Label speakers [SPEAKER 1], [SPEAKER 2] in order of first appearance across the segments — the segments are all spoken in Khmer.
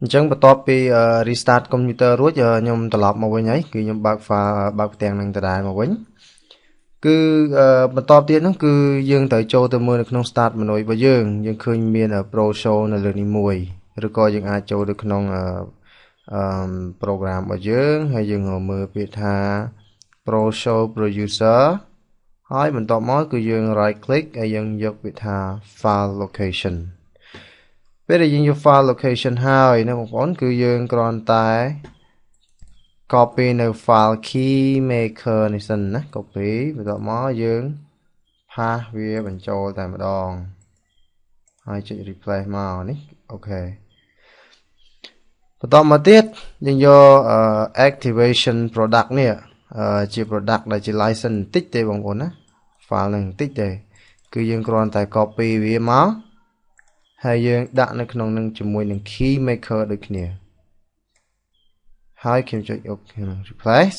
[SPEAKER 1] Chẳng bắt top đi restart computer rồi giờ nhom tập lọc mà quên ấy cứ nhom bạc pha bạc tiền năng đài mà quên cứ bắt top tiền nó cứ dương tới châu tới mưa được nông start mà nói bây dương khơi miền ở pro show là lần mùi rồi coi dương ai châu được nông program bây dương hay dương ở mưa bị tha pro show producer hỏi mình top mối cứ dương right click hay dương dọc bị tha file location bây giờ dùng file location ហើយនៅបងប្អូនគឺយើងគ្រាន់តែ copy នៅ file key maker នេះសិនណា copy បន្ទាប់មកយើង pass វាបញ្ចូលតែម្ដងហើយចុច replace មកនេះអូខេបន្តមកទៀតយើងយក activation product នេះជា product ដែលជា license បន្តិចទេបងប្អូនណា file នឹងបន្តិចទេគឺយើងគ្រាន់តែ copy វាមកហើយយើងដាក់នៅក្នុងនឹងជាមួយនឹង key maker ដូចគ្នាហើយខ្ញុំចុច OK replace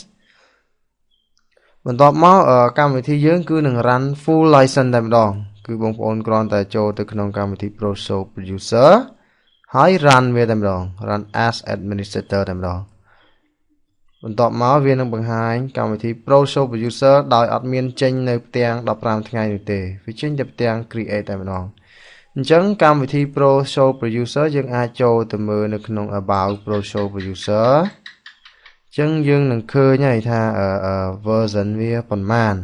[SPEAKER 1] បន្ទាប់មកកម្មវិធីយើងគឺនឹង run full license តែម្ដងគឺបងប្អូនគ្រាន់តែចូលទៅក្នុងកម្មវិធី Pro Show Producer ហើយ run វាតែម្ដង run as administrator តែម្ដងបន្ទាប់មកវានឹងបង្ហាញកម្មវិធី Pro Show Producer ដោយអត់មានចេញនៅផ្ទាំង15ថ្ងៃនោះទេវាចេញតែផ្ទាំង create តែម្ដងអញ្ចឹងកម្មវិធី Pro Show Producer យើងអាចចូលទៅមើលនៅក្នុង About Pro Show Producer អញ្ចឹងយើងនឹងឃើញហើយថា version វាប៉ុន្មាន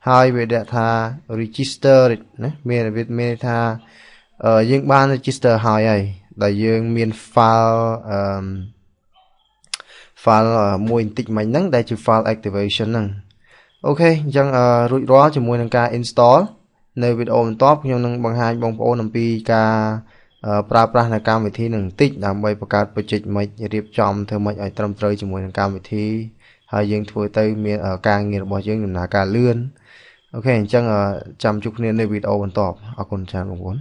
[SPEAKER 1] ហើយវាដាក់ថា register ណាមានថាយើងបាន register ហើយដែលយើងមាន file មួយបន្តិចមិញហ្នឹងដែលជា file activation ហ្នឹងអូខេអញ្ចឹងរួចរាល់ជាមួយនឹងការ install នៅវីដេអូបន្ទាប់ខ្ញុំនឹងបង្ហាញបងប្អូនអំពីការប្រើប្រាស់នៃកម្មវិធីនឹងបន្តិចដើម្បីបង្កើត project មិនរៀបចំធ្វើមិនឲ្យត្រឹមត្រូវជាមួយនឹងកម្មវិធីហើយយើងធ្វើទៅមានការងាររបស់យើងដំណើរការលឿនអូខេអញ្ចឹងចាំជួបគ្នានៅវីដេអូបន្ទាប់អរគុណច្រើនបងប្អូន